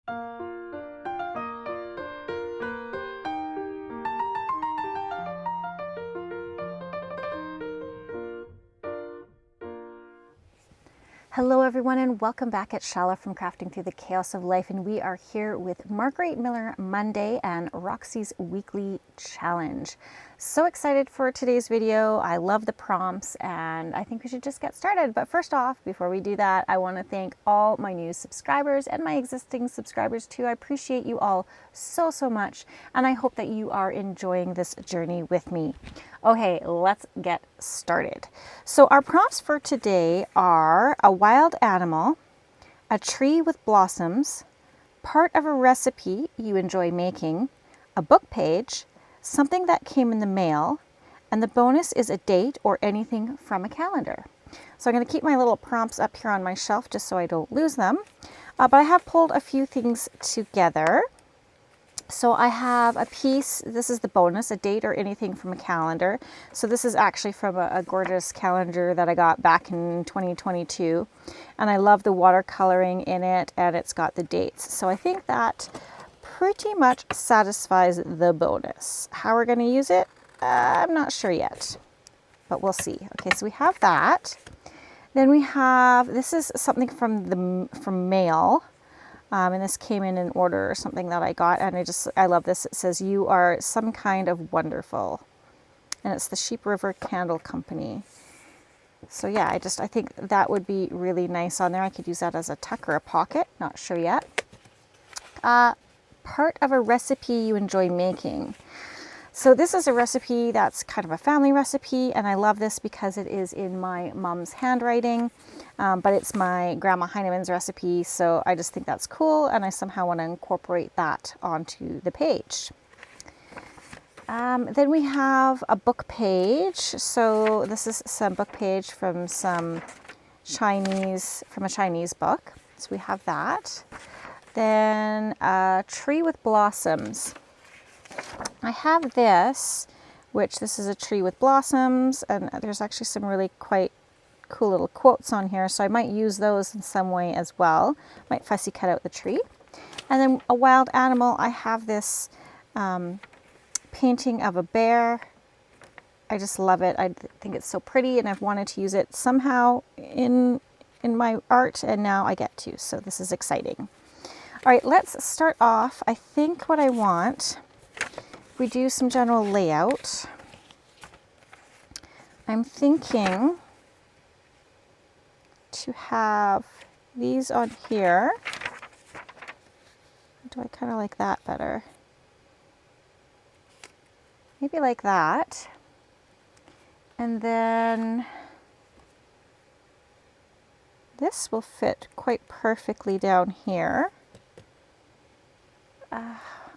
Hello everyone and welcome back at Chala from Crafting Through the Chaos of Life, and we are here with Margarete Miller Monday and Roxy's weekly challenge. So excited for today's video. I love the prompts and I think we should just get started. But first off, before we do that, I want to thank all my new subscribers and my existing subscribers too. I appreciate you all so much, and I hope that you are enjoying this journey with me. Okay, let's get started. So our prompts for today are a wild animal, a tree with blossoms, part of a recipe you enjoy making, a book page, something that came in the mail, and the bonus is a date or anything from a calendar. So I'm going to keep my little prompts up here on my shelf just so I don't lose them. But I have pulled a few things together. So I have a piece, this is the bonus, a date or anything from a calendar. So this is actually from a gorgeous calendar that I got back in 2022. And I love the watercoloring in it, and it's got the dates. So I think that pretty much satisfies the bonus. How we're going to use it, I'm not sure yet, but we'll see. Okay, so we have that. Then we have, this is something from mail. And this came in an order or something that I got, and I love this. It says, "You are some kind of wonderful," and it's the Sheep River Candle Company. So yeah, I think that would be really nice on there. I could use that as a tuck or a pocket, not sure yet. Part of a recipe you enjoy making. So this is a recipe that's kind of a family recipe, and I love this because it is in my mom's handwriting, but it's my Grandma Heinemann's recipe, so I just think that's cool, and I somehow want to incorporate that onto the page. Then we have a book page. So this is some book page from a Chinese book. So we have that. Then a tree with blossoms. I have this, this is a tree with blossoms, and there's actually some really quite cool little quotes on here, so I might use those in some way as well. Might fussy cut out the tree. And then a wild animal, I have this painting of a bear. I just love it. I think it's so pretty, and I've wanted to use it somehow in my art, and now I get to, so this is exciting. All right, let's start off. I think what I want, we do some general layout. I'm thinking to have these on here. Do I kind of like that better? Maybe like that. And then this will fit quite perfectly down here.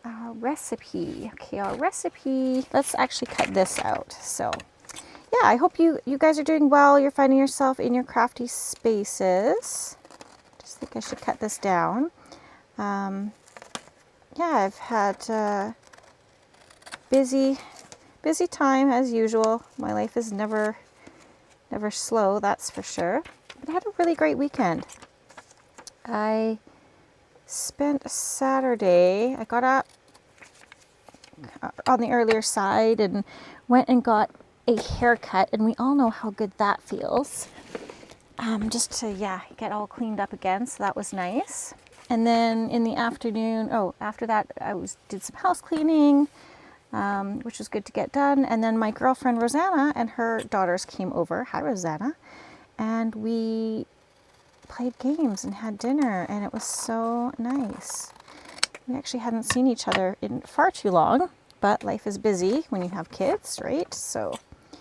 Our recipe. Okay, our recipe. Let's actually cut this out. So yeah, I hope you guys are doing well. You're finding yourself in your crafty spaces. Just think I should cut this down. Yeah, I've had busy time as usual. My life is never slow, that's for sure. But I had a really great weekend. I spent Saturday, I got up on the earlier side and went and got a haircut, and we all know how good that feels. Just to get all cleaned up again, so that was nice. And then in the afternoon, after that I did some house cleaning, which was good to get done. And then my girlfriend Rosanna and her daughters came over. Hi Rosanna. And we played games and had dinner, and it was so nice. We actually hadn't seen each other in far too long, but life is busy when you have kids, right? So I'm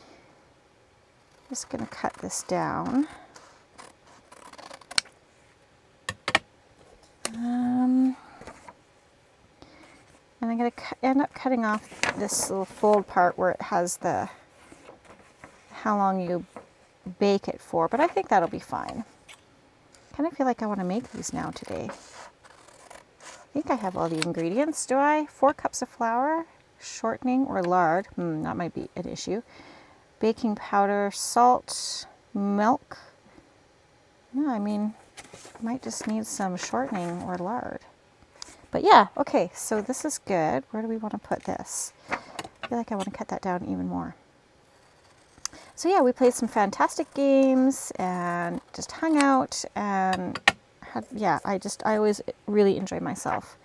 just gonna cut this down. And I'm gonna end up cutting off this little fold part where it has the how long you bake it for, but I think that'll be fine. Kind of feel like I want to make these now today. I think I have all the ingredients. Do I? 4 cups of flour, shortening or lard. That might be an issue. Baking powder, salt, milk. No, I mean, I might just need some shortening or lard. But yeah, okay, so this is good. Where do we want to put this? I feel like I want to cut that down even more. So yeah, we played some fantastic games and just hung out and had, yeah, I always really enjoy myself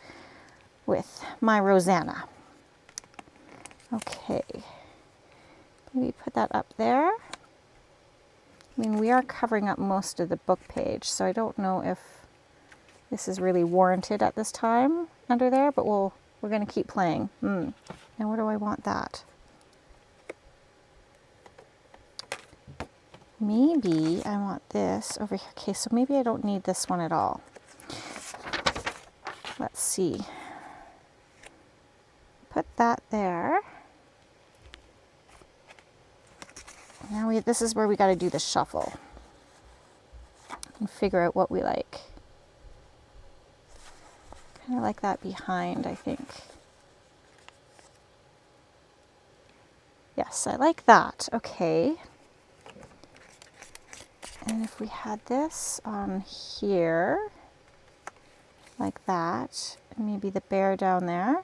with my Rosanna. Okay, maybe put that up there. I mean, we are covering up most of the book page, so I don't know if this is really warranted at this time under there, but we're going to keep playing. And where do I want that? Maybe I want this over here. Okay, so maybe I don't need this one at all. Let's see. Put that there. Now this is where we got to do the shuffle and figure out what we like. Kind of like that behind, I think. Yes, I like that. Okay. And if we had this on here, like that, and maybe the bear down there,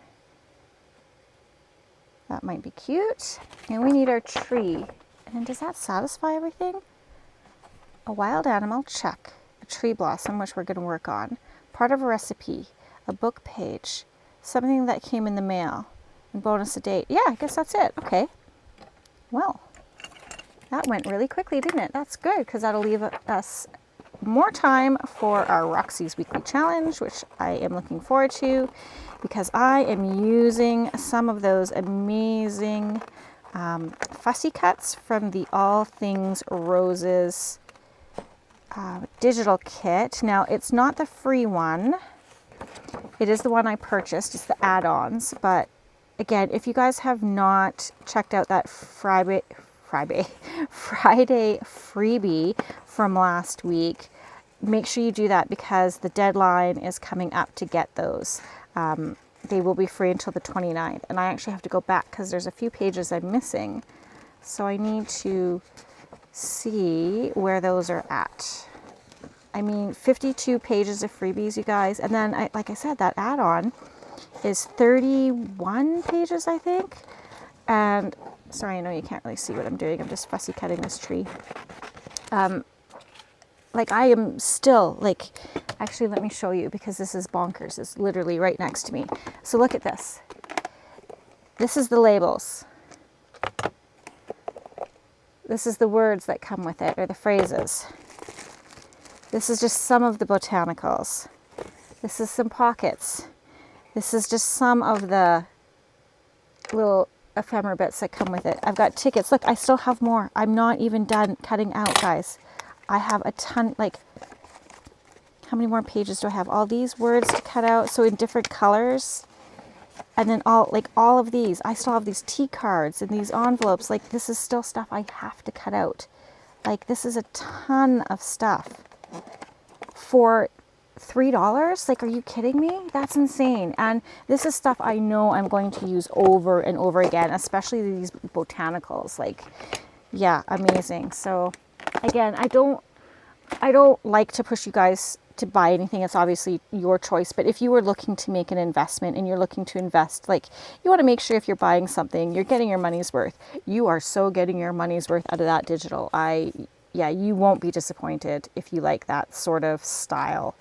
that might be cute. And we need our tree. And does that satisfy everything? A wild animal, check. A tree blossom, which we're going to work on. Part of a recipe, a book page, something that came in the mail, and bonus a date. Yeah, I guess that's it. Okay. Well, that went really quickly, didn't it? That's good, because that'll leave us more time for our Roxy's Weekly Challenge, which I am looking forward to, because I am using some of those amazing fussy cuts from the All Things Roses digital kit. Now, it's not the free one. It is the one I purchased. It's the add-ons. But again, if you guys have not checked out that Friday freebie from last week, make sure you do that, because the deadline is coming up to get those. They will be free until the 29th. And I actually have to go back because there's a few pages I'm missing. So I need to see where those are at. I mean, 52 pages of freebies, you guys. And then, like I said, that add-on is 31 pages, I think. And sorry, I know you can't really see what I'm doing. I'm just fussy cutting this tree. Like, I am still, like, actually, let me show you, because this is bonkers. It's literally right next to me. So look at this. This is the labels. This is the words that come with it, or the phrases. This is just some of the botanicals. This is some pockets. This is just some of the little ephemera bits that come with it. I've got tickets. Look, I still have more. I'm not even done cutting out, guys. I have a ton, like, how many more pages do I have? All these words to cut out, so in different colors. And then all of these, I still have these tea cards and these envelopes. Like, this is still stuff I have to cut out. Like, this is a ton of stuff for $3. Like, are you kidding me? That's insane. And this is stuff I know I'm going to use over and over again, especially these botanicals. Like, yeah, amazing. So again, I don't like to push you guys to buy anything. It's obviously your choice. But if you were looking to make an investment and you're looking to invest, like, you want to make sure if you're buying something, you're getting your money's worth. You are so getting your money's worth out of that digital. Yeah, you won't be disappointed if you like that sort of style,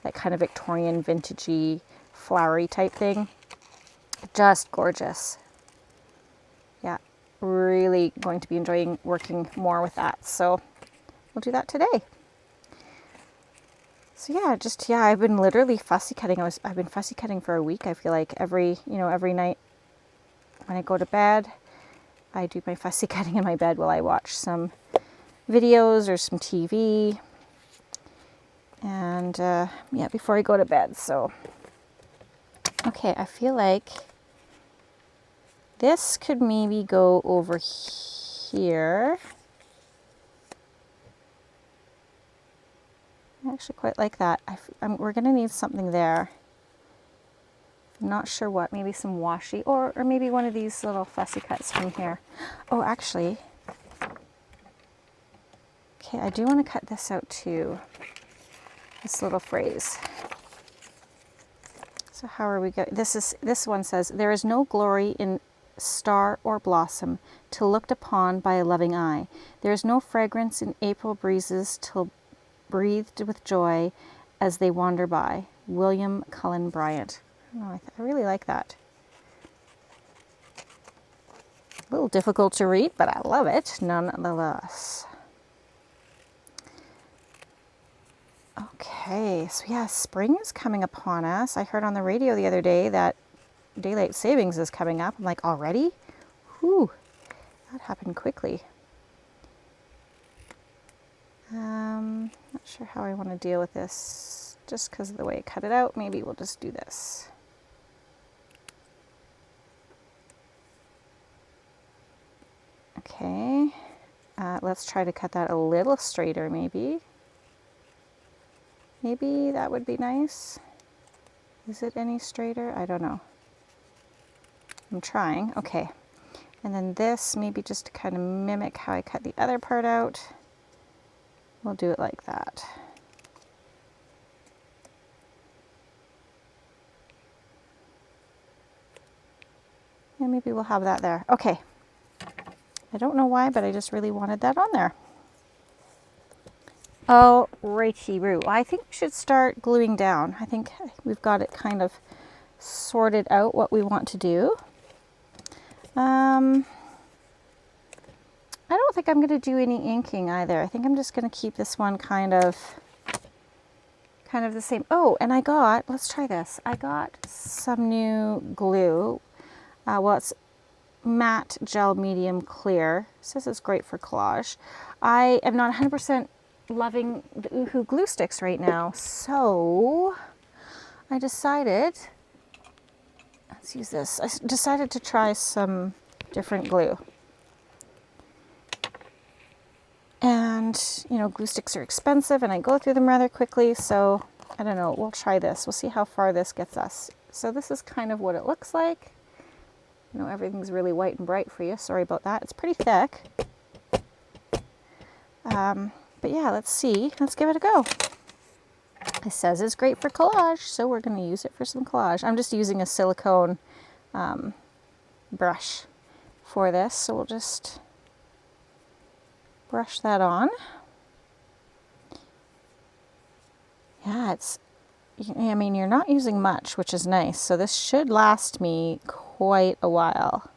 that kind of Victorian vintagey flowery type thing. Just gorgeous. Yeah, really going to be enjoying working more with that. So we'll do that today. So yeah, I've been literally fussy cutting. I've been fussy cutting for a week. I feel like every night when I go to bed, I do my fussy cutting in my bed while I watch some videos or some TV. And yeah, before I go to bed. So okay, I feel like this could maybe go over here. I actually quite like that. We're going to need something there. I'm not sure what. Maybe some washi, or maybe one of these little fussy cuts from here. Oh, actually, okay, I do want to cut this out too. This little phrase. So how are we going? This one says, there is no glory in star or blossom till looked upon by a loving eye. There is no fragrance in April breezes till breathed with joy as they wander by. William Cullen Bryant. Oh, I really like that. A little difficult to read, but I love it nonetheless. Okay, so yeah, spring is coming upon us. I heard on the radio the other day that daylight savings is coming up. I'm like, already? Whew, that happened quickly. Not sure how I want to deal with this. Just because of the way I cut it out, maybe we'll just do this. Okay, let's try to cut that a little straighter maybe. Maybe that would be nice. Is it any straighter? I don't know. I'm trying. Okay. And then this, maybe just to kind of mimic how I cut the other part out, we'll do it like that. And maybe we'll have that there. Okay. I don't know why, but I just really wanted that on there. Oh, righty-roo. I think we should start gluing down. I think we've got it kind of sorted out what we want to do. I don't think I'm going to do any inking either. I think I'm just going to keep this one kind of the same. Oh, and let's try this. I got some new glue. Well, it's matte gel medium clear. It says it's great for collage. I am not 100% loving the Oohoo glue sticks right now, so I decided, let's use this. I decided to try some different glue. And, you know, glue sticks are expensive and I go through them rather quickly, so I don't know, we'll try this. We'll see how far this gets us. So this is kind of what it looks like. You know, everything's really white and bright for you. Sorry about that. It's pretty thick. But yeah, let's see. Let's give it a go. It says it's great for collage, so we're going to use it for some collage. I'm just using a silicone brush for this, so we'll just brush that on. Yeah, I mean, you're not using much, which is nice. So this should last me quite a while.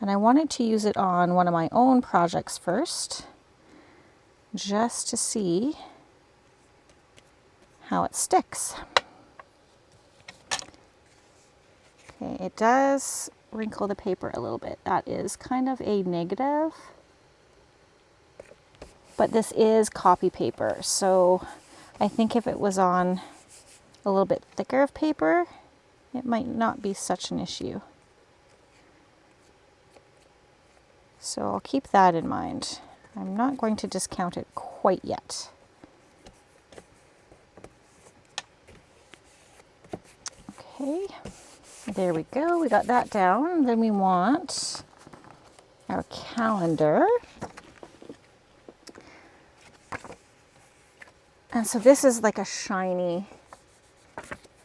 And I wanted to use it on one of my own projects first, just to see how it sticks. Okay, it does wrinkle the paper a little bit. That is kind of a negative. But this is copy paper, so I think if it was on a little bit thicker of paper, it might not be such an issue. So I'll keep that in mind. I'm not going to discount it quite yet. Okay, there we go. We got that down. Then we want our calendar. And so this is like a shiny,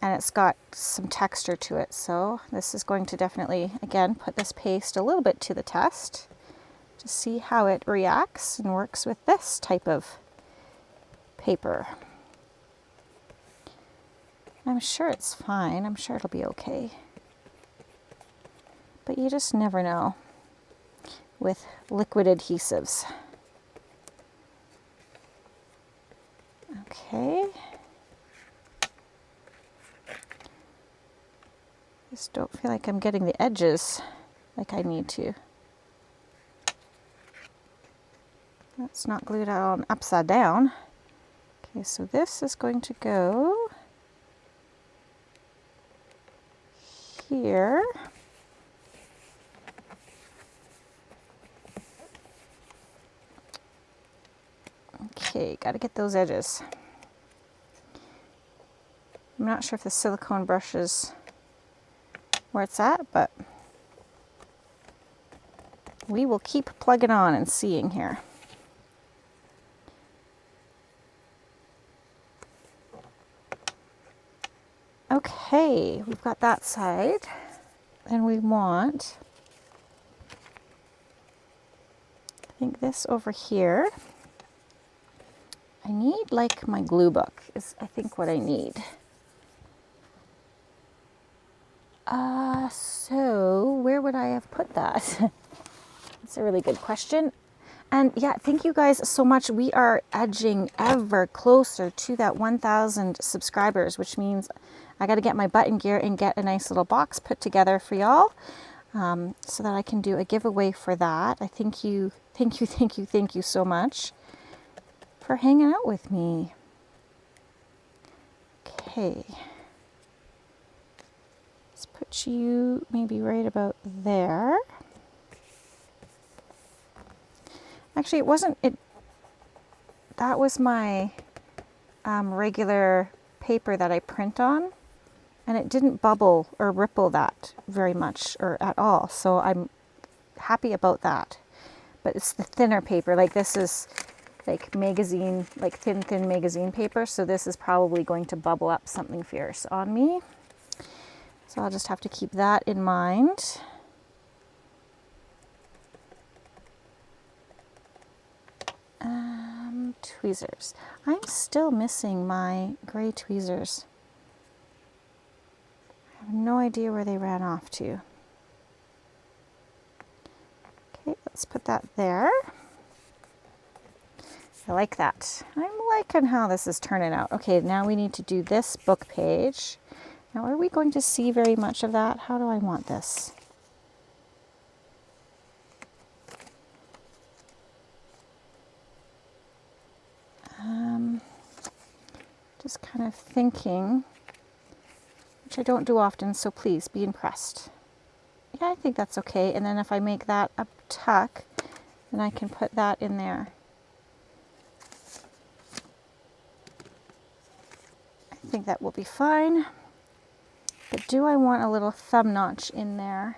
and it's got some texture to it. So this is going to definitely, again, put this paste a little bit to the test to see how it reacts and works with this type of paper. I'm sure it's fine. I'm sure it'll be okay. But you just never know with liquid adhesives. Okay. Just don't feel like I'm getting the edges like I need to. That's not glued on upside down. Okay, so this is going to go here. Okay, got to get those edges. I'm not sure if the silicone brush is where it's at, but we will keep plugging on and seeing here. Okay, we've got that side. And we want, I think this over here. I need like my glue book is I think what I need. So where would I have put that? That's a really good question. And yeah, thank you guys so much. We are edging ever closer to that 1,000 subscribers, which means I got to get my butt in gear and get a nice little box put together for y'all, so that I can do a giveaway for that. I thank you so much for hanging out with me. Okay. Let's put you maybe right about there. Actually, it wasn't, that was my regular paper that I print on, and it didn't bubble or ripple that very much or at all. So I'm happy about that. But it's the thinner paper, like this is like magazine, like thin magazine paper. So this is probably going to bubble up something fierce on me. So I'll just have to keep that in mind. Tweezers. I'm still missing my gray tweezers. I have no idea where they ran off to. Okay, let's put that there. I like that. I'm liking how this is turning out. Okay, now we need to do this book page. Now, are we going to see very much of that? How do I want this? Just kind of thinking, which I don't do often, so please be impressed. Yeah, I think that's okay. And then if I make that a tuck, then I can put that in there. I think that will be fine. But do I want a little thumb notch in there?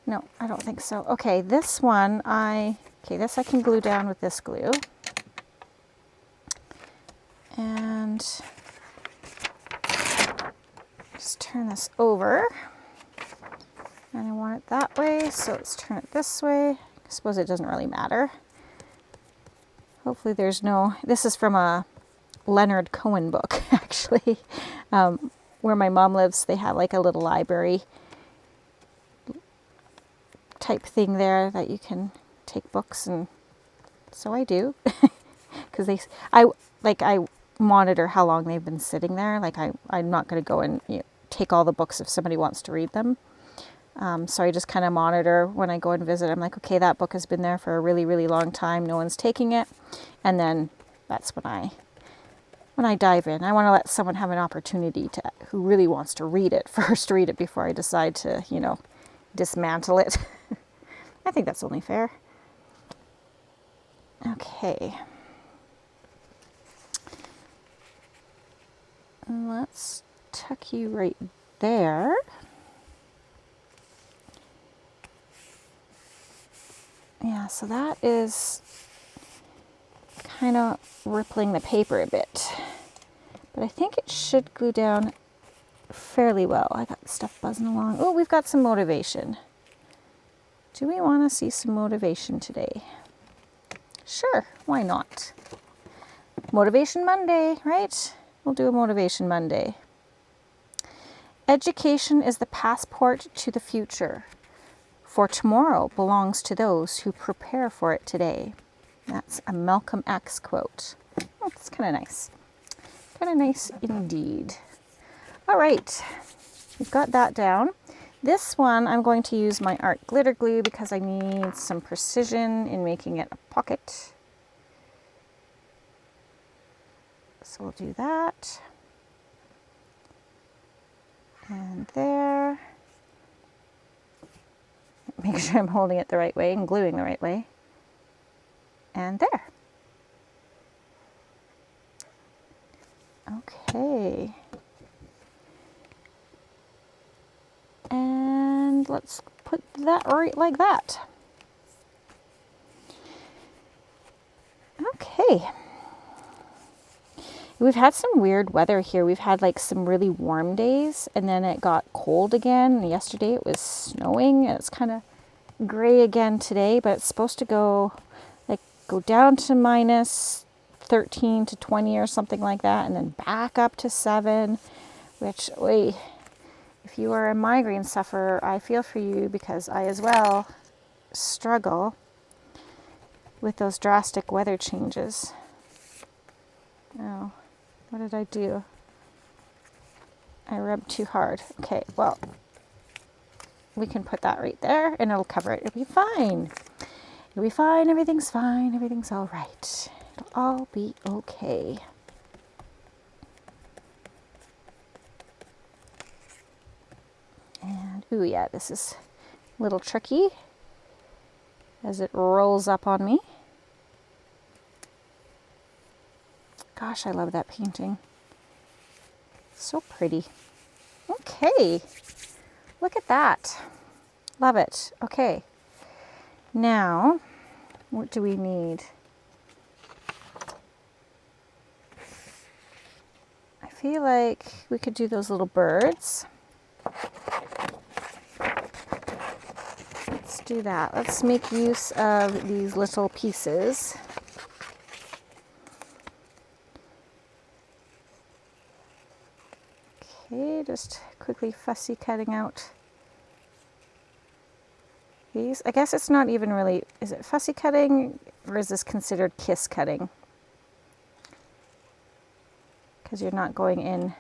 No, I don't think so. Okay, this one this I can glue down with this glue. And just turn this over. And I want it that way, so let's turn it this way. I suppose it doesn't really matter. Hopefully there's no, this is from a Leonard Cohen book, actually. Where my mom lives, they have like a little library type thing there that you can take books, and so I do. Because I monitor how long they've been sitting there. Like I'm not going to go and take all the books if somebody wants to read them. So I just kind of monitor when I go and visit. I'm like, okay, that book has been there for a really, really long time. No one's taking it. And then that's when I dive in. I want to let someone have an opportunity to, who really wants to read it, first read it before I decide to, dismantle it. I think that's only fair. Okay. And let's tuck you right there. Yeah, so that is kind of rippling the paper a bit. But I think it should glue down fairly well. I got stuff buzzing along. Oh, we've got some motivation. Do we want to see some motivation today? Sure, why not? Motivation Monday, right? We'll do a Motivation Monday. Education is the passport to the future, for tomorrow belongs to those who prepare for it today. That's a Malcolm X quote. Oh, that's kind of nice. Kind of nice indeed. All right, we've got that down. This one, I'm going to use my art glitter glue because I need some precision in making it a pocket. So we'll do that. And there. Make sure I'm holding it the right way and gluing the right way. And there. Okay. And let's put that right like that. Okay. We've had some weird weather here. We've had like some really warm days and then it got cold again. And yesterday it was snowing and it's kind of gray again today, but it's supposed to go down to minus 13 to 20 or something like that, and then back up to 7, which, oy, if you are a migraine sufferer, I feel for you because I as well struggle with those drastic weather changes. Oh, what did I do? I rubbed too hard. Okay, well, we can put that right there and it'll cover it. It'll be fine. It'll be fine. Everything's fine. Everything's all right. It'll all be okay. And, ooh, yeah, this is a little tricky as it rolls up on me. Gosh, I love that painting. So pretty. Okay. Look at that. Love it. Okay. Now, what do we need? I feel like we could do those little birds. Let's do that. Let's make use of these little pieces. Okay, just quickly fussy cutting out these. I guess it's not even really, is it fussy cutting or is this considered kiss cutting? Because you're not going in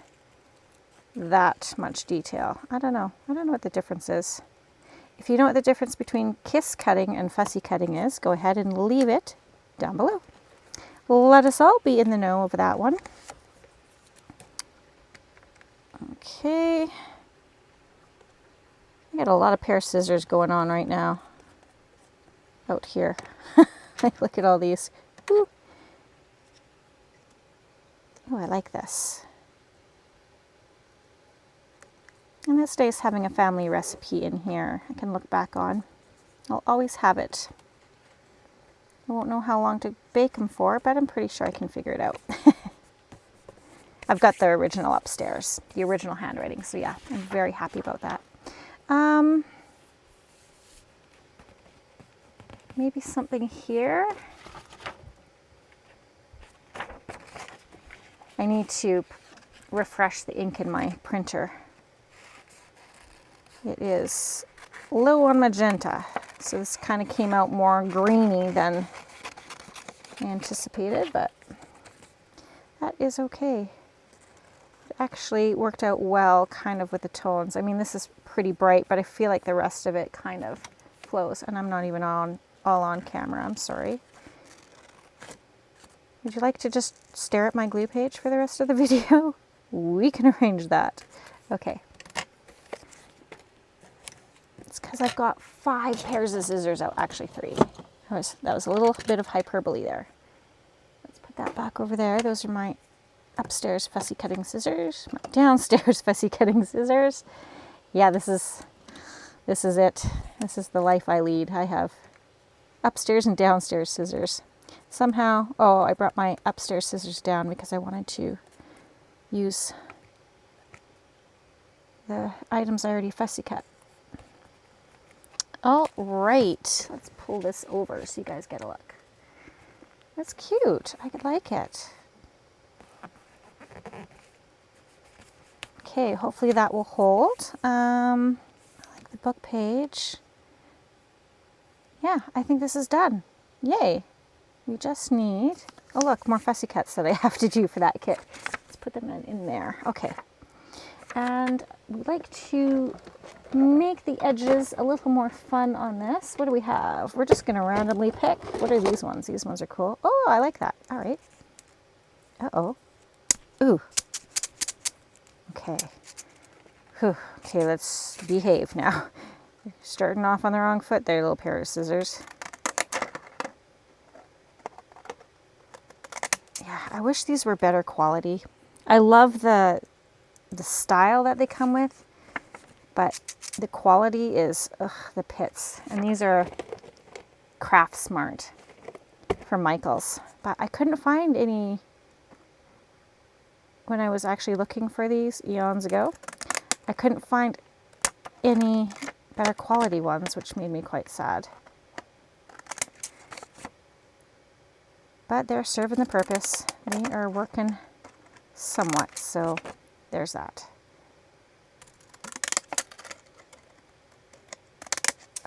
that much detail. I don't know. I don't know what the difference is. If you know what the difference between kiss cutting and fussy cutting is, go ahead and leave it down below. Let us all be in the know of that one. Okay. I got a lot of pair of scissors going on right now out here. Like, look at all these. Ooh. Oh, I like this. And this day is having a family recipe in here I can look back on. I'll always have it. I won't know how long to bake them for, but I'm pretty sure I can figure it out. I've got the original upstairs, the original handwriting, so yeah, I'm very happy about that. Maybe something here. I need to refresh the ink in my printer. It is low on magenta, so this kind of came out more greeny than anticipated, but that is okay. It actually worked out well kind of with the tones. I mean, this is pretty bright, but I feel like the rest of it kind of flows, and I'm not even all on camera. I'm sorry. Would you like to just stare at my glue page for the rest of the video? We can arrange that. Okay. It's because I've got 5 pairs of scissors out, actually 3. That was a little bit of hyperbole there. Let's put that back over there. Those are my upstairs fussy cutting scissors, my downstairs fussy cutting scissors. Yeah, this is it. This is the life I lead. I have upstairs and downstairs scissors. Somehow, oh, I brought my upstairs scissors down because I wanted to use the items I already fussy cut. All right, let's pull this over so you guys get a look. That's cute. I like it. Okay, hopefully that will hold. I like the book page. Yeah, I think this is done. Yay. We just need, oh look, more fussy cuts that I have to do for that kit. Let's put them in there. Okay. And we like to make the edges a little more fun on this. What do we have? We're just going to randomly pick. What are these ones? These ones are cool. Oh, I like that. All right. Uh-oh. Ooh. Okay. Whew. Okay, let's behave now. Starting off on the wrong foot there, little pair of scissors. Yeah, I wish these were better quality. I love the style that they come with, but the quality is, the pits. And these are Craft Smart from Michaels, but I couldn't find any when I was actually looking for these eons ago. I couldn't find any better quality ones, which made me quite sad. But they're serving the purpose. They are working somewhat, so there's that.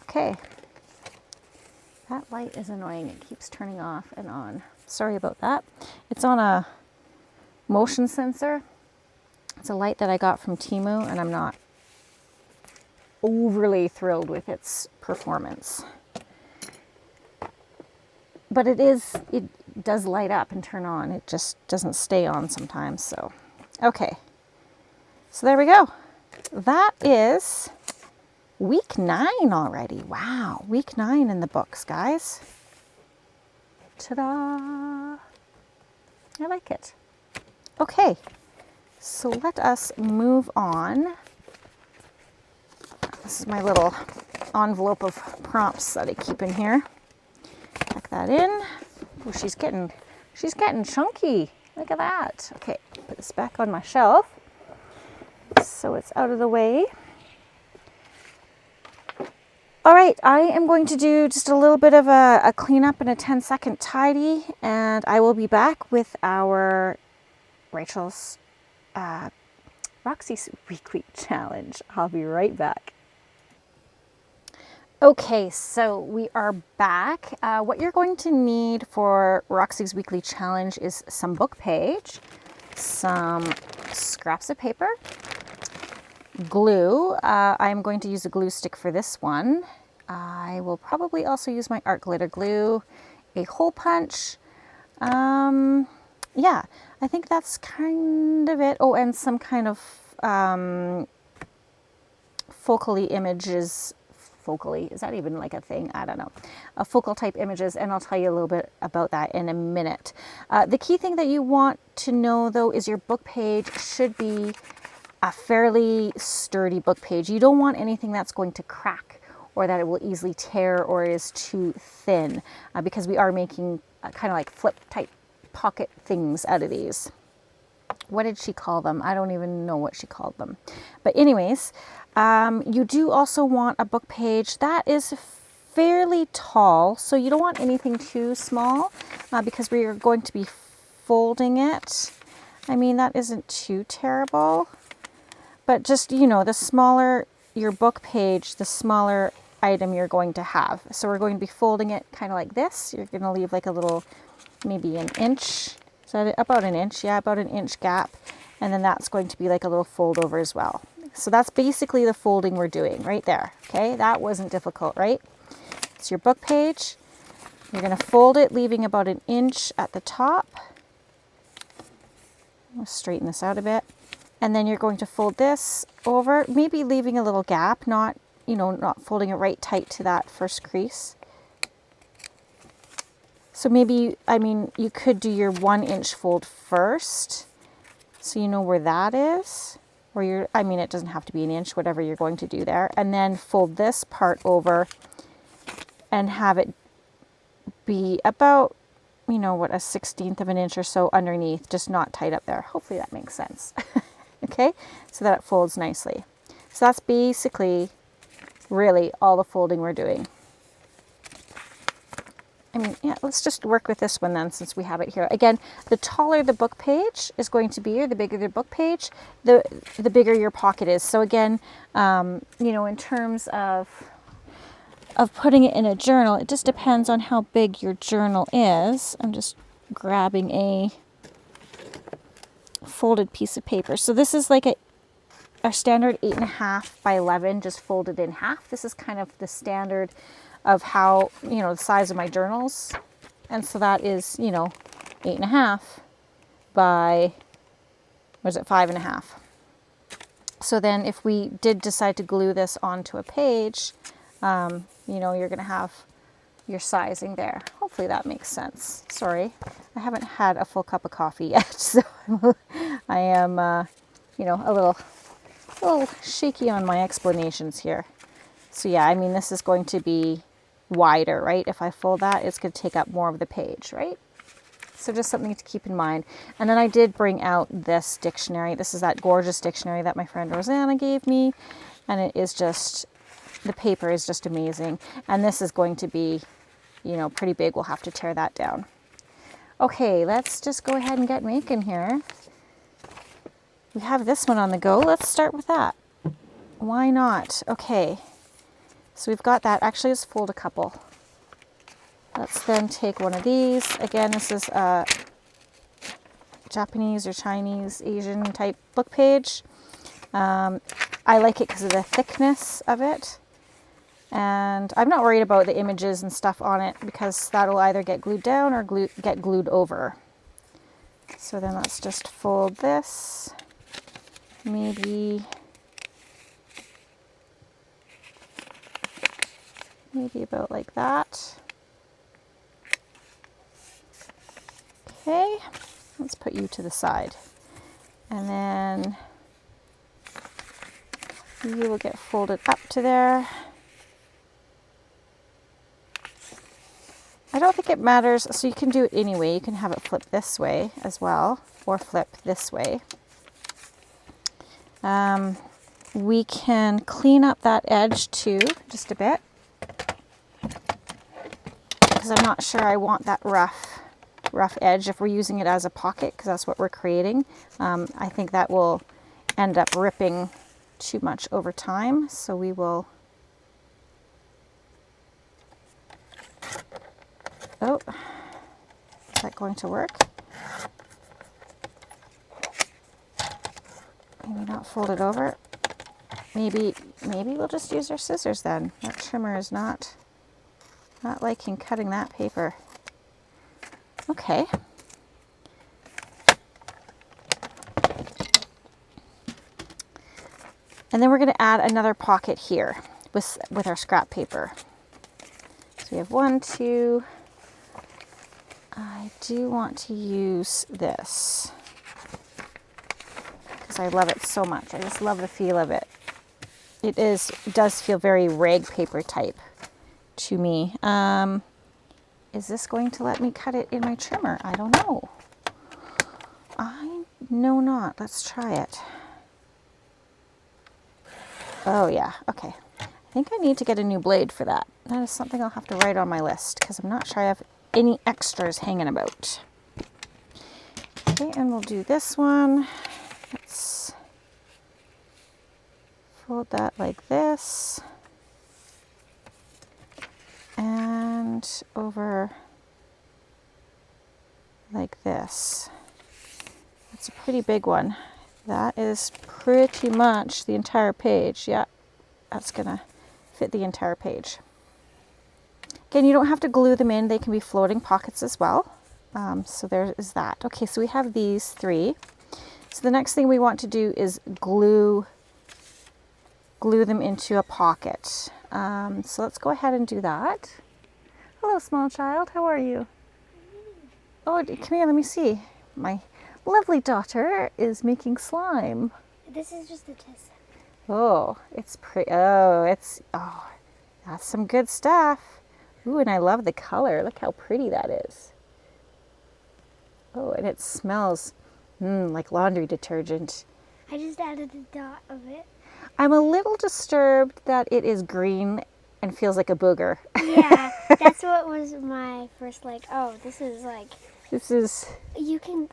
Okay. That light is annoying. It keeps turning off and on. Sorry about that. It's on a motion sensor. It's a light that I got from Temu, and I'm not overly thrilled with its performance. But it does light up and turn on. It just doesn't stay on sometimes. So, okay. So there we go. That is week 9 already. Wow, week 9 in the books, guys. Ta-da! I like it. Okay, so let us move on. This is my little envelope of prompts that I keep in here. Tuck that in. Oh, she's getting chunky. Look at that. Okay, put this back on my shelf so it's out of the way. All right, I am going to do just a little bit of a cleanup and a 10-second tidy, and I will be back with our Roxy's weekly challenge. I'll be right back. Okay, so we are back. What you're going to need for Roxy's weekly challenge is some book page, some scraps of paper, glue. I'm going to use a glue stick for this one. I will probably also use my art glitter glue, a hole punch. Yeah, I think that's kind of it. Oh, and some kind of focally images. Focally, is that even like a thing? I don't know. Focal type images, and I'll tell you a little bit about that in a minute. The key thing that you want to know though is your book page should be a fairly sturdy book page. You don't want anything that's going to crack or that it will easily tear or is too thin, because we are making kind of like flip type pocket things out of these. What did she call them? I don't even know what she called them. But anyways, you do also want a book page that is fairly tall. So you don't want anything too small, because we are going to be folding it. I mean, that isn't too terrible. But just, you know, the smaller your book page, the smaller item you're going to have. So we're going to be folding it kind of like this. You're going to leave like a little, maybe an inch. So about an inch, yeah, about an inch gap. And then that's going to be like a little fold over as well. So that's basically the folding we're doing right there. Okay, that wasn't difficult, right? It's your book page. You're going to fold it, leaving about an inch at the top. I'll straighten this out a bit. And then you're going to fold this over, maybe leaving a little gap, not, you know, not folding it right tight to that first crease. So maybe, I mean, you could do your 1 inch fold first, so you know where that is. Or you're, I mean, it doesn't have to be an inch, whatever you're going to do there. And then fold this part over and have it be about, you know, what, a 1/16 of an inch or so underneath, just not tight up there. Hopefully that makes sense. Okay, so that it folds nicely. So that's basically really all the folding we're doing. I mean, yeah, let's just work with this one then, since we have it here. Again, the taller the book page is going to be, or the bigger the book page, the bigger your pocket is. So again, you know, in terms of putting it in a journal, it just depends on how big your journal is. I'm just grabbing a folded piece of paper. So this is like a standard 8.5 by 11, just folded in half. This is kind of the standard of how, you know, the size of my journals. And so that is, you know, 8.5 by, what is it, 5.5. So then if we did decide to glue this onto a page, you know, you're going to have your sizing there. Hopefully that makes sense. Sorry, I haven't had a full cup of coffee yet, so I am, you know, a little shaky on my explanations here. So yeah, I mean, this is going to be wider, right? If I fold that, it's going to take up more of the page, right? So just something to keep in mind. And then I did bring out this dictionary. This is that gorgeous dictionary that my friend Rosanna gave me. And it is just, the paper is just amazing. And this is going to be, you know, pretty big. We'll have to tear that down. Okay, let's just go ahead and get making here. We have this one on the go. Let's start with that. Why not? Okay, so we've got that. Actually, let's fold a couple. Let's then take one of these. Again, this is a Japanese or Chinese, Asian type book page. I like it because of the thickness of it. And I'm not worried about the images and stuff on it because that'll either get glued down or get glued over. So then let's just fold this. Maybe about like that. Okay, let's put you to the side. And then you will get folded up to there. I don't think it matters, so you can do it anyway. You can have it flip this way as well, or flip this way. We can clean up that edge too, just a bit, because I'm not sure I want that rough edge if we're using it as a pocket, because that's what we're creating. I think that will end up ripping too much over time, so we will. Oh, is that going to work? Maybe not fold it over. Maybe we'll just use our scissors then. That trimmer is not liking cutting that paper. Okay. And then we're going to add another pocket here with our scrap paper. So we have 1, 2. I do want to use this because I love it so much. I just love the feel of it. It does feel very rag paper type to me. Is this going to let me cut it in my trimmer? I don't know. I know not. Let's try it. Oh yeah, okay. I think I need to get a new blade for that. That is something I'll have to write on my list because I'm not sure I have any extras hanging about. Okay, and we'll do this one. Let's fold that like this. And over like this. That's a pretty big one. That is pretty much the entire page. Yeah, that's gonna fit the entire page. Again, you don't have to glue them in. They can be floating pockets as well. So there is that. Okay, so we have these 3. So the next thing we want to do is glue them into a pocket. So let's go ahead and do that. Hello, small child. How are you? Oh, come here. Let me see. My lovely daughter is making slime. This is just a test. Oh, it's pretty. Oh, that's some good stuff. Ooh, and I love the color. Look how pretty that is. Oh, and it smells like laundry detergent. I just added a dot of it. I'm a little disturbed that it is green and feels like a booger. Yeah, that's what was my first like, oh, this is like... This is... You can,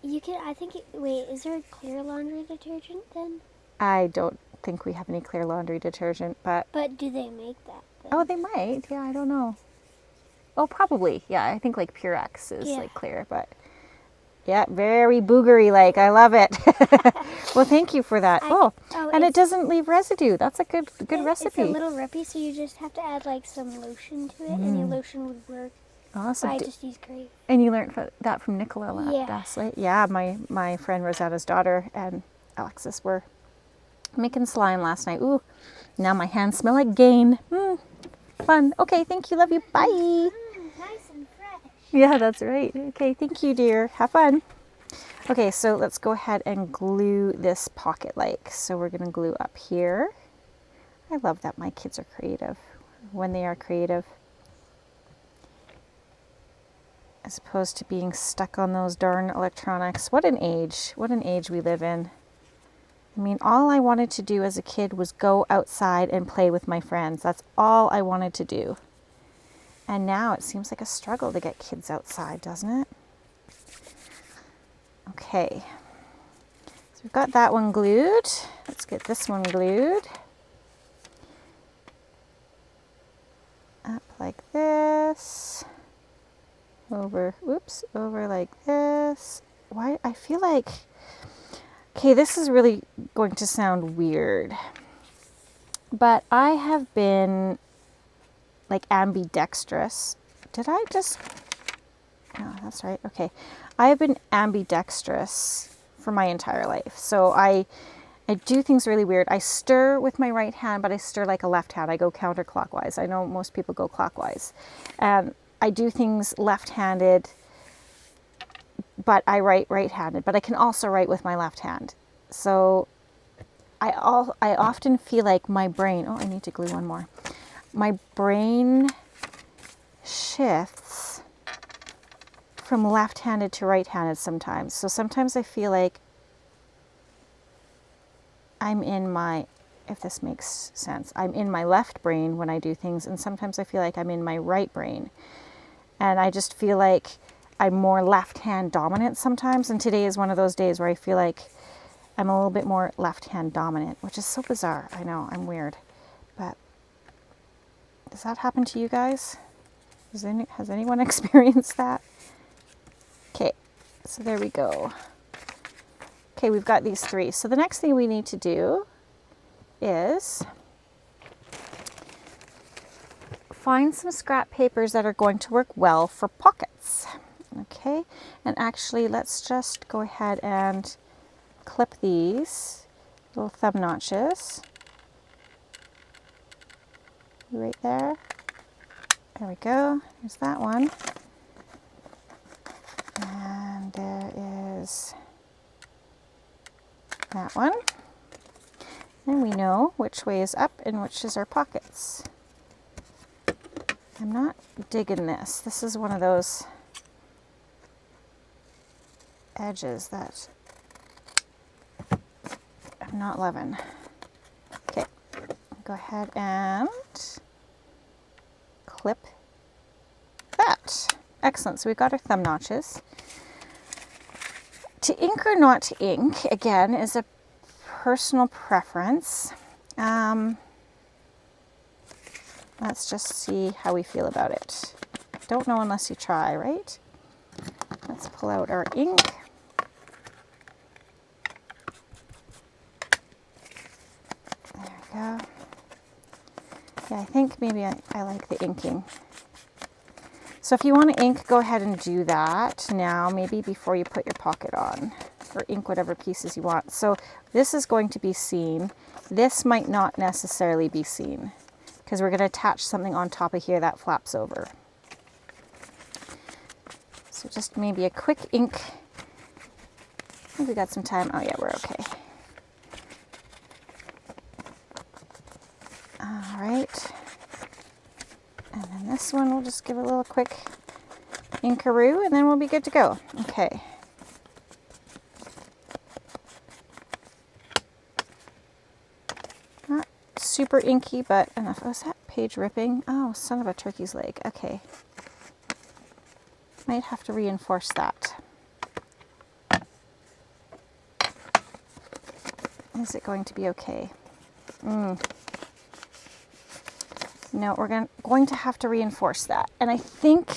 I think, wait, is there a clear laundry detergent then? I don't think we have any clear laundry detergent, but... But do they make that then? Oh, they might. Yeah, I don't know. Oh, probably. Yeah, I think like Purex is like clear, but... Yeah, very boogery like. I love it. Well, thank you for that. And it doesn't leave residue. That's a good recipe. It's a little rippy, so you just have to add like some lotion to it, and your lotion would work. Awesome. I just use grape. And you learned that from Nicola last night? Yeah, my friend Rosanna's daughter and Alexis were making slime last night. Ooh, now my hands smell like Gain. Fun. Okay, thank you. Love you. Bye. Nice and fresh. Yeah, that's right. Okay, thank you, dear. Have fun. Okay, so let's go ahead and glue this pocket like. So we're going to glue up here. I love that my kids are creative when they are creative. as opposed to being stuck on those darn electronics. What an age we live in. I mean, all I wanted to do as a kid was go outside and play with my friends. That's all I wanted to do. And now it seems like a struggle to get kids outside, doesn't it? Okay, so we've got that one glued. Let's get this one glued. Up like this. Over, whoops, over like this. Why, I feel like, okay, this is really going to sound weird, but I have been like ambidextrous. Did I just, no, that's right, okay. I have been ambidextrous for my entire life. So I do things really weird. I stir with my right hand, but I stir like a left hand. I go counterclockwise. I know most people go clockwise. I do things left-handed, but I write right-handed, but I can also write with my left hand. So I often feel like my brain, oh, I need to glue one more. My brain shifts from left-handed to right-handed sometimes. So sometimes I feel like I'm in my, if this makes sense, I'm in my left brain when I do things, and sometimes I feel like I'm in my right brain. And I just feel like I'm more left-hand dominant sometimes, and today is one of those days where I feel like I'm a little bit more left-hand dominant, which is so bizarre. I know, I'm weird. But does that happen to you guys? Has anyone experienced that? Okay, so there we go. Okay, we've got these three. So the next thing we need to do is find some scrap papers that are going to work well for pockets. Okay, and actually let's just go ahead and clip these little thumb notches right there. There we go. There's that one. And there is that one. And we know which way is up and which is our pockets. I'm not digging this. This is one of those edges that I'm not loving. Okay, go ahead and clip that. Excellent, so we've got our thumb notches. To ink or not to ink, again, is a personal preference. Let's just see how we feel about it. Don't know unless you try, right? Let's pull out our ink. There we go. Yeah, I think maybe I like the inking. So if you want to ink, go ahead and do that now, maybe before you put your pocket on, or ink whatever pieces you want. So this is going to be seen. This might not necessarily be seen because we're going to attach something on top of here that flaps over. So just maybe a quick ink. I think we got some time. Oh yeah, we're okay. All right. And then this one, we'll just give it a little quick inkaroo and then we'll be good to go. Okay. Not super inky, but enough. Oh, is that page ripping? Oh, son of a turkey's leg. Okay. Might have to reinforce that. Is it going to be okay? No, we're going to have to reinforce that. And I think,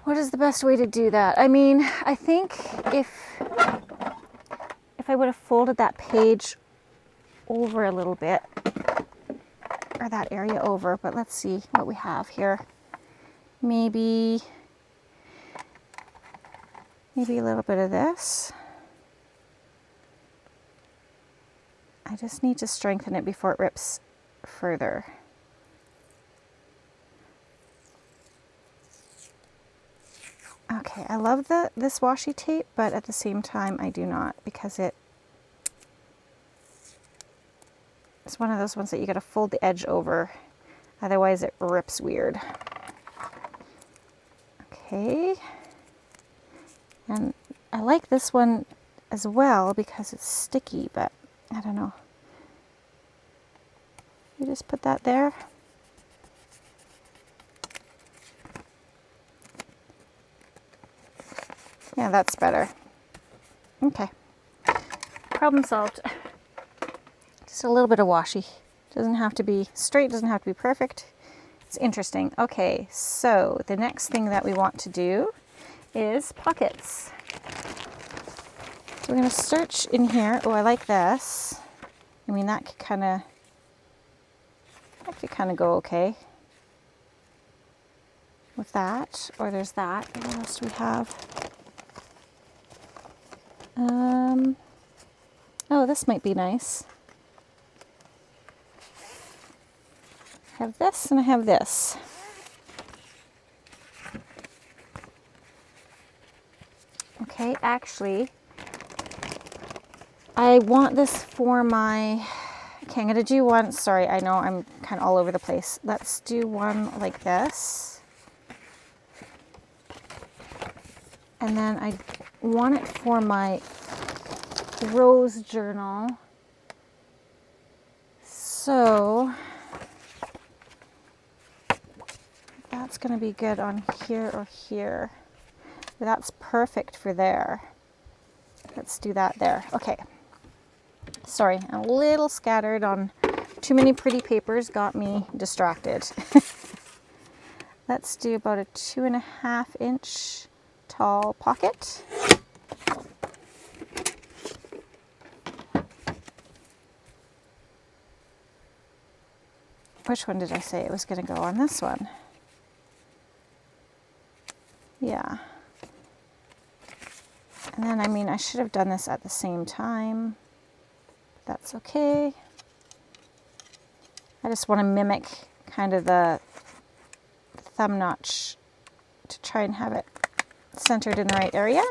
what is the best way to do that? I mean, I think if I would have folded that page over a little bit, or that area over, but let's see what we have here. Maybe a little bit of this. I just need to strengthen it before it rips further. Okay, I love this washi tape, but at the same time I do not, because it's one of those ones that you gotta fold the edge over, otherwise it rips weird. Okay. And I like this one as well because it's sticky, but I don't know. You just put that there. Yeah, that's better. Okay. Problem solved. Just a little bit of washi. Doesn't have to be straight, doesn't have to be perfect. It's interesting. Okay, so the next thing that we want to do is pockets. So we're going to search in here. Oh, I like this. I mean, that could kind of go okay with that. Or there's that. What else do we have? Oh, this might be nice. I have this and I have this. Okay, actually, I want this for my, okay, I'm gonna do one, sorry, I know I'm kind of all over the place. Let's do one like this. And then I want it for my rose journal. So that's gonna be good on here or here. That's perfect for there. Let's do that there. Okay. Sorry, I'm a little scattered on too many pretty papers, got me distracted. Let's do about a 2.5 inch tall pocket. Which one did I say it was going to go on? This one. Yeah. And then, I mean, I should have done this at the same time. That's okay. I just want to mimic kind of the thumb notch to try and have it centered in the right area.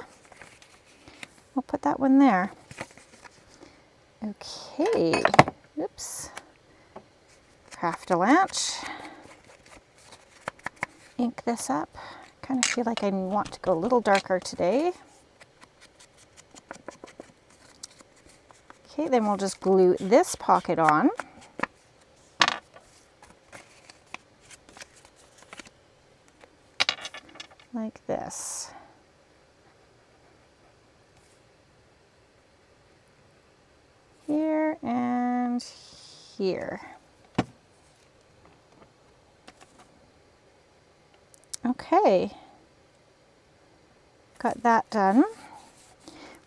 We'll put that one there. Okay. Oops. Craft-A-Lanch. Ink this up. Kind of feel like I want to go a little darker today. Okay, then we'll just glue this pocket on. Like this. Here and here. Okay. Got that done.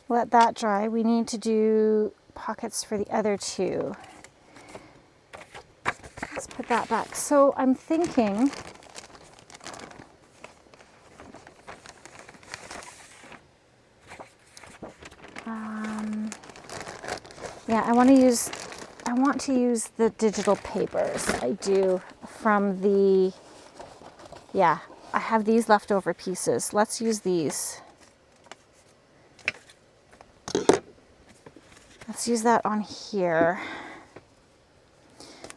Let that dry. We need to do pockets for the other two. Let's put that back. So I'm thinking yeah, I want to use the digital papers. I do from the, yeah, I have these leftover pieces. Let's use these. Let's use that on here.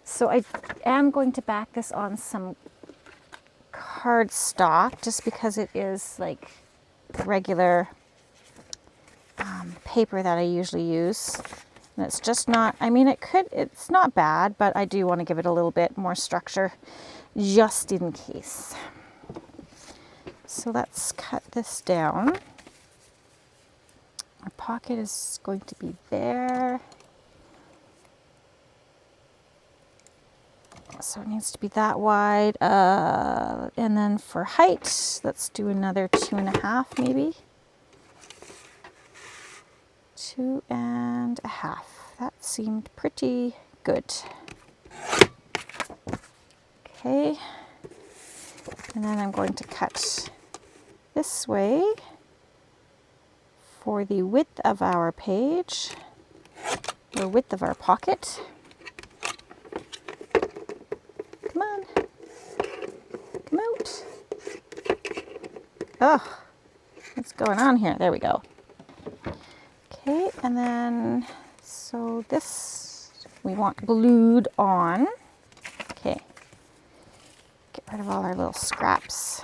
So I am going to back this on some cardstock just because it is like regular paper that I usually use. And it's just not, I mean, it's not bad, but I do want to give it a little bit more structure just in case. So let's cut this down. Our pocket is going to be there. So it needs to be that wide. And then for height, let's do another 2.5 maybe. 2.5. That seemed pretty good. Okay. And then I'm going to cut this way for the width of our page, or width of our pocket. Come on. Come out. Oh, what's going on here? There we go. Okay, and then, so this we want glued on. Okay, get rid of all our little scraps.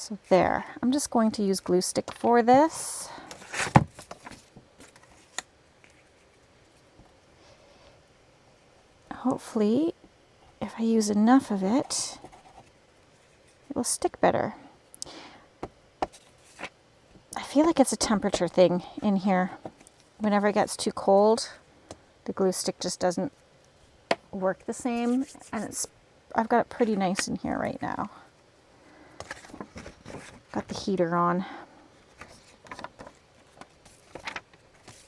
So there, I'm just going to use glue stick for this. Hopefully, if I use enough of it, it will stick better. I feel like it's a temperature thing in here. Whenever it gets too cold, the glue stick just doesn't work the same, and I've got it pretty nice in here right now. Got the heater on.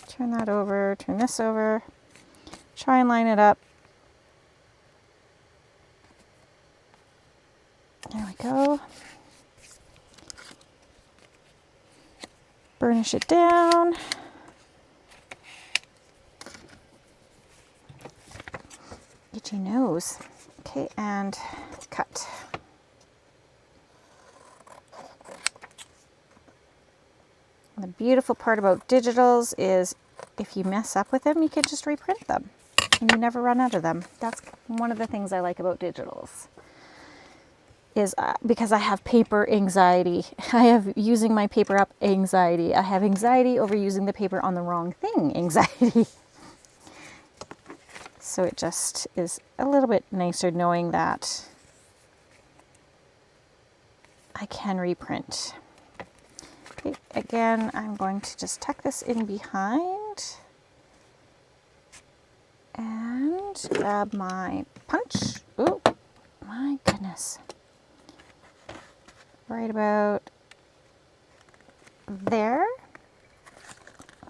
Turn that over, turn this over, try and line it up. There we go. Burnish it down. Itchy nose. Okay, and cut. And the beautiful part about digitals is if you mess up with them, you can just reprint them and you never run out of them. That's one of the things I like about digitals. Is because I have paper anxiety. I have using my paper up anxiety. I have anxiety over using the paper on the wrong thing anxiety. So it just is a little bit nicer knowing that I can reprint. Okay, again, I'm going to just tuck this in behind and grab my punch. Oh, my goodness. Right about there.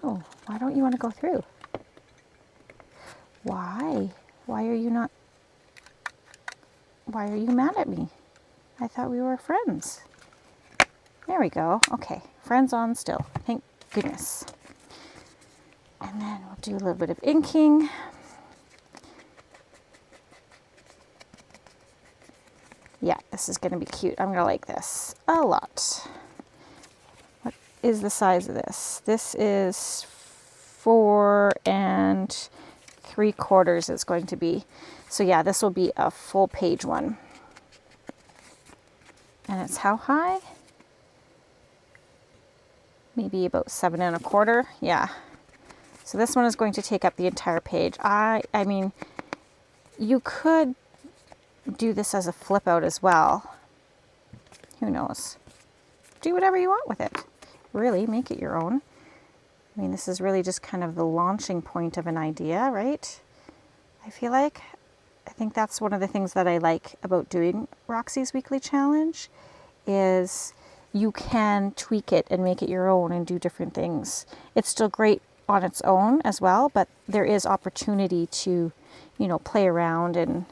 Oh, why don't you want to go through? Why? Why are you not? Why are you mad at me? I thought we were friends. There we go. Okay, friends on still. Thank goodness. And then we'll do a little bit of inking. Yeah, this is going to be cute. I'm going to like this a lot. What is the size of this? This is 4 3/4 it's going to be. So yeah, this will be a full page one. And it's how high? Maybe about 7 1/4. Yeah. So this one is going to take up the entire page. I mean, you could do this as a flip out as well. Who knows? Do whatever you want with it. Really, make it your own. I mean, this is really just kind of the launching point of an idea, right? I feel like. I think that's one of the things that I like about doing Roxy's Weekly Challenge is you can tweak it and make it your own and do different things. It's still great on its own as well, but there is opportunity to, you know, play around and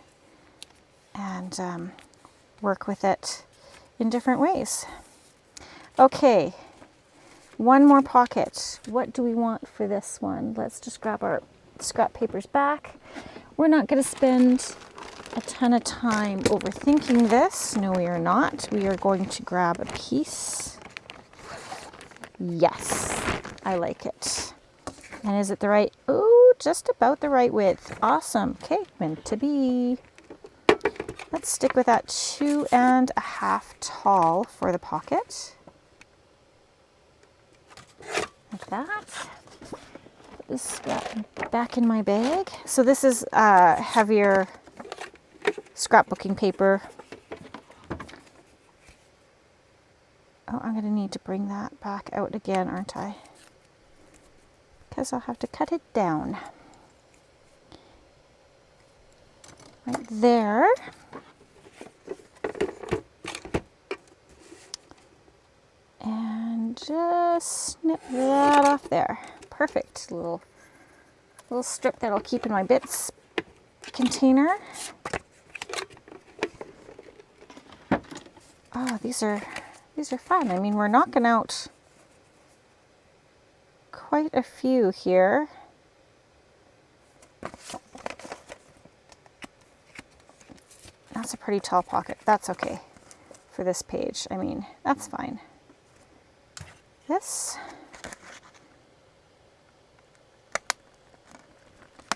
work with it in different ways. Okay, one more pocket. What do we want for this one? Let's just grab our scrap papers back. We're not going to spend a ton of time overthinking this. No, we are not. We are going to grab a piece. Yes, I like it. And is it the right? Oh, just about the right width. Awesome. Okay, meant to be. Let's stick with that 2 1/2 tall for the pocket. Like that. Put this scrap back in my bag. So this is heavier scrapbooking paper. Oh, I'm going to need to bring that back out again, aren't I? Because I'll have to cut it down. Right there. And just snip that off there. Perfect. Little strip that I'll keep in my bits container. Oh, these are fun. I mean, we're knocking out quite a few here. That's a pretty tall pocket. That's okay for this page. I mean, that's fine. This.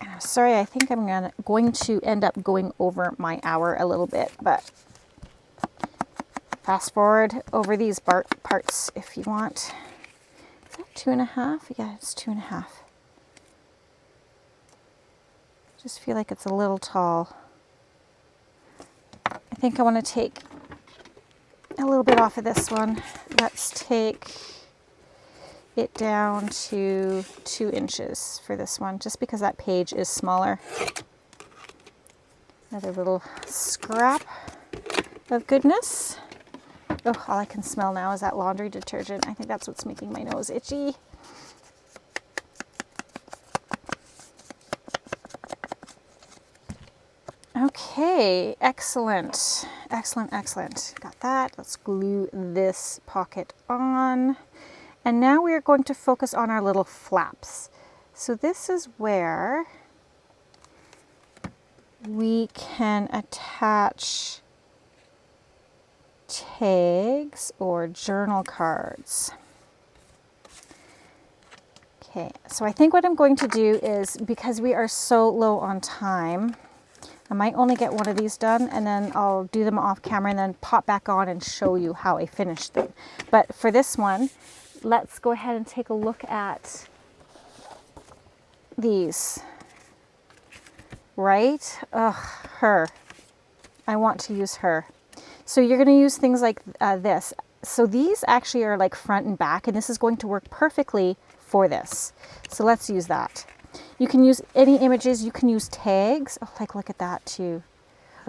And I'm sorry, I think I'm going to end up going over my hour a little bit, but Fast forward over these parts if you want. Is that 2.5? Yeah, it's 2.5. Just feel like it's a little tall. I think I want to take a little bit off of this one. Let's take it down to 2 inches for this one, just because that page is smaller. Another little scrap of goodness. Oh, all I can smell now is that laundry detergent. I think that's what's making my nose itchy. Okay, excellent. Excellent, excellent. Got that. Let's glue this pocket on. And now we are going to focus on our little flaps. So this is where we can attach tags or journal cards. Okay, so I think what I'm going to do is, because we are so low on time, I might only get one of these done and then I'll do them off camera and then pop back on and show you how I finished them. But for this one, let's go ahead and take a look at these. Right? Ugh, her. I want to use her. So you're going to use things like this. So these actually are like front and back, and this is going to work perfectly for this. So let's use that. You can use any images. You can use tags. Oh, like look at that too.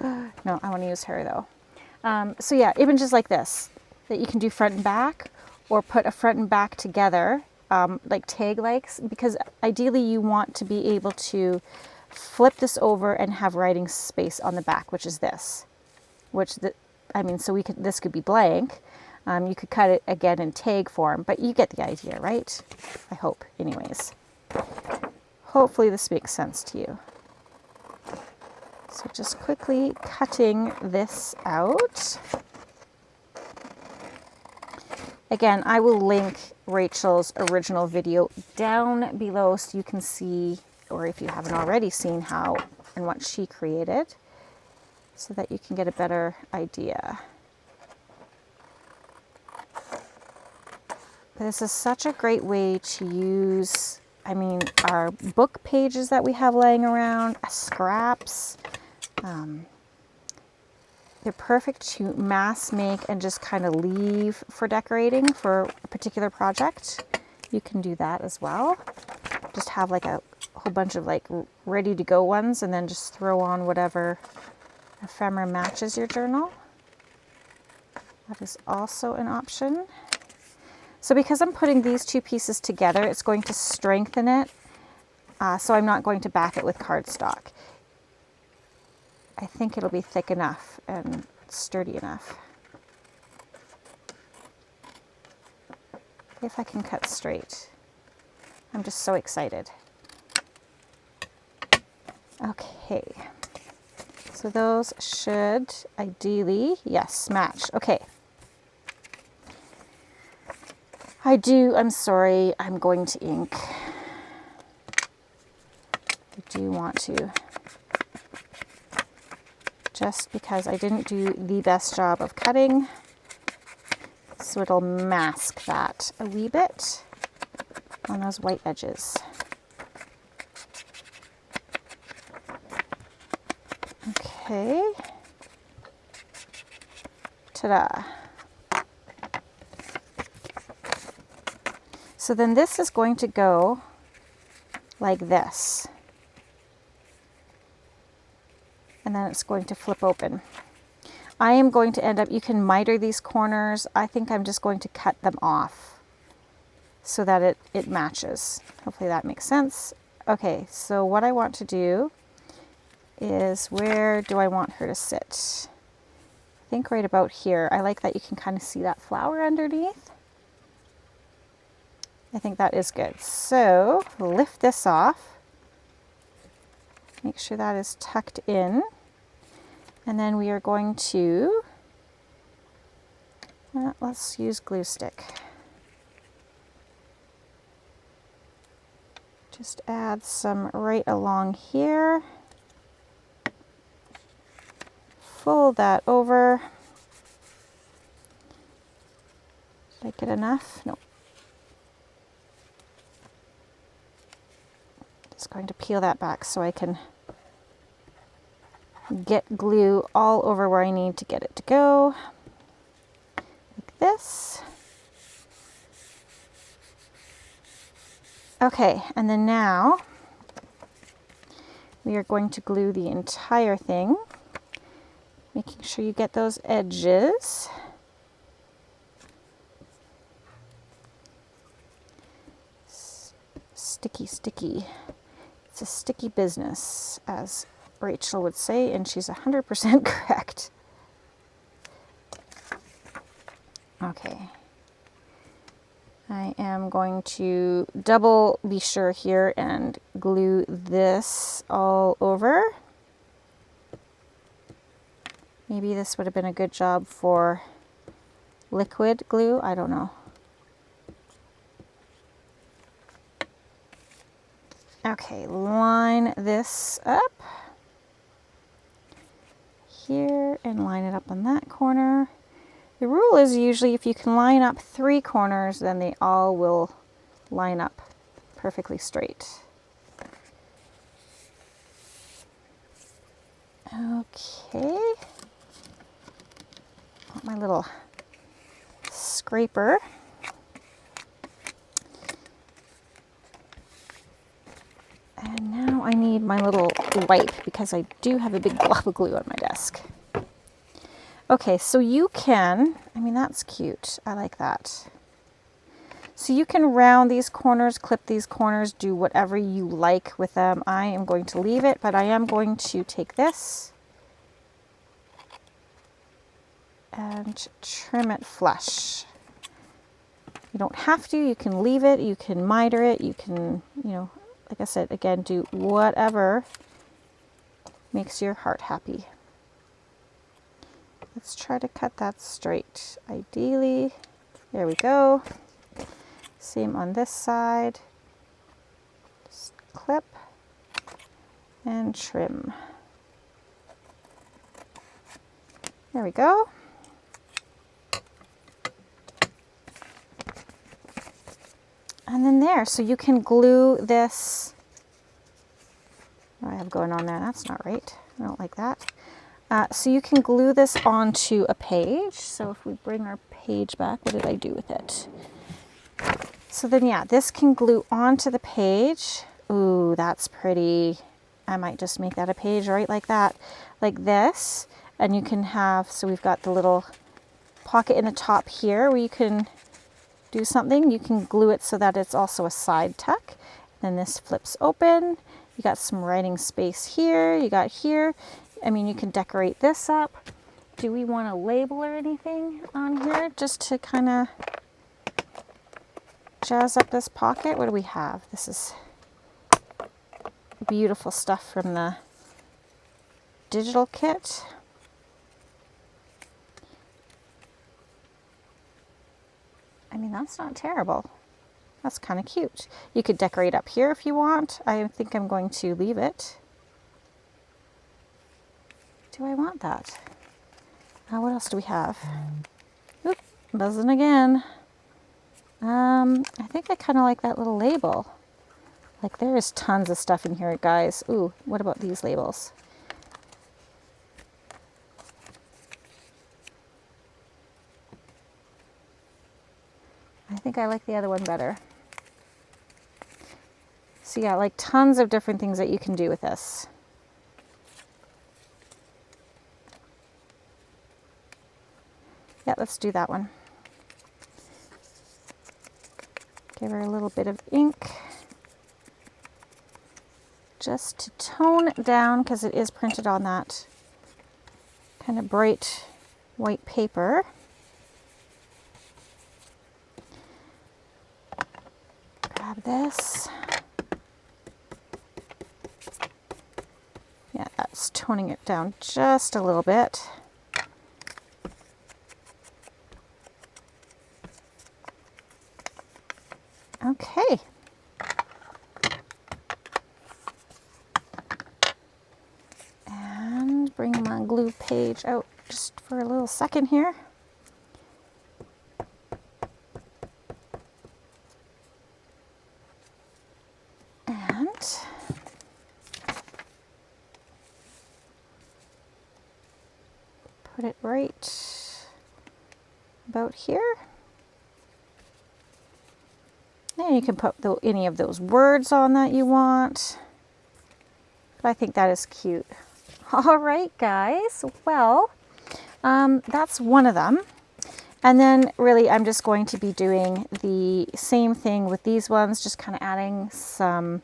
No, I want to use her though. So yeah, images like this that you can do front and back, or put a front and back together, like tag likes, because ideally you want to be able to flip this over and have writing space on the back, which is this, so this could be blank. You could cut it again in tag form, but you get the idea, right? I hope, anyways. Hopefully this makes sense to you. So just quickly cutting this out. Again, I will link Rachel's original video down below so you can see, or if you haven't already seen, how and what she created, so that you can get a better idea. But this is such a great way to use, our book pages that we have laying around, scraps. They're perfect to mass make and just kind of leave for decorating for a particular project. You can do that as well. Just have like a whole bunch of like ready to go ones and then just throw on whatever ephemera matches your journal. That is also an option. So because I'm putting these two pieces together, it's going to strengthen it. So I'm not going to back it with cardstock. I think it'll be thick enough and sturdy enough. If I can cut straight. I'm just so excited. Okay. So those should ideally, yes, match. Okay. I'm sorry, I'm going to ink. I do want to. Just because I didn't do the best job of cutting. So it'll mask that a wee bit on those white edges. Okay. Ta-da. So then this is going to go like this. And then it's going to flip open. I am going to end up, you can miter these corners. I think I'm just going to cut them off so that it matches. Hopefully that makes sense. Okay, so what I want to do is, where do I want her to sit? I think right about here. I like that you can kind of see that flower underneath. I think that is good. So lift this off. Make sure that is tucked in. And then we are going to, let's use glue stick. Just add some right along here. Fold that over. Did I get enough? No. Just going to peel that back so I can get glue all over where I need to get it to go. Like this. Okay, and then now we are going to glue the entire thing, making sure you get those edges. Sticky, sticky. It's a sticky business, as Rachel would say, and she's 100% correct. Okay. I am going to double be sure here and glue this all over. Maybe this would have been a good job for liquid glue, I don't know. Okay, line this up here and line it up on that corner. The rule is usually if you can line up 3 corners, then they all will line up perfectly straight. Okay. My little scraper. And now I need my little wipe because I do have a big blob of glue on my desk. Okay, so you can, I mean, that's cute. I like that. So you can round these corners, clip these corners, do whatever you like with them. I am going to leave it, but I am going to take this and trim it flush. You don't have to, you can leave it, you can miter it, you can, you know, like I said, again, do whatever makes your heart happy. Let's try to cut that straight. Ideally, there we go. Same on this side. Just clip and trim. There we go. And then there, so you can glue this. What do I have going on there? That's not right. I don't like that. So you can glue this onto a page. So if we bring our page back, what did I do with it? So then, yeah, this can glue onto the page. Ooh, that's pretty. I might just make that a page right like that, like this. And you can have, so we've got the little pocket in the top here where you can do something. You can glue it so that it's also a side tuck. Then this flips open. You got some writing space here. You got here. I mean, you can decorate this up. Do we want a label or anything on here just to kind of jazz up this pocket? What do we have? This is beautiful stuff from the digital kit. I mean, that's not terrible. That's kind of cute. You could decorate up here if you want. I think I'm going to leave it. Do I want that? What else do we have? Oop, buzzing again. I think I kind of like that little label. Like, there is tons of stuff in here, guys. Ooh, what about these labels? I think I like the other one better. So yeah, like tons of different things that you can do with this. Yeah, let's do that one. Give her a little bit of ink just to tone it down because it is printed on that kind of bright white paper. Grab this. Yeah, that's toning it down just a little bit. Okay. And bring my glue page out just for a little second here. And put it right about here. And you can put any of those words on that you want. But I think that is cute. All right, guys. Well, that's one of them. And then really I'm just going to be doing the same thing with these ones, just kind of adding some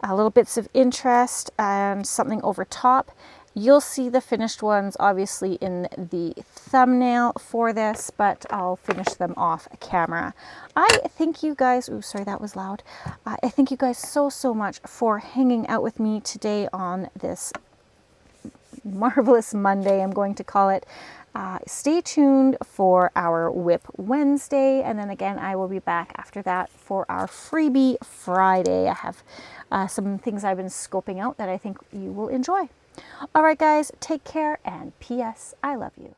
little bits of interest and something over top. You'll see the finished ones obviously in the thumbnail for this, but I'll finish them off camera. I thank you guys, ooh, sorry, that was loud. I thank you guys so much for hanging out with me today on this marvelous Monday, I'm going to call it. Stay tuned for our Whip Wednesday, and then again I will be back after that for our Freebie Friday. I have some things I've been scoping out that I think you will enjoy. All right, guys, take care, and P.S. I love you.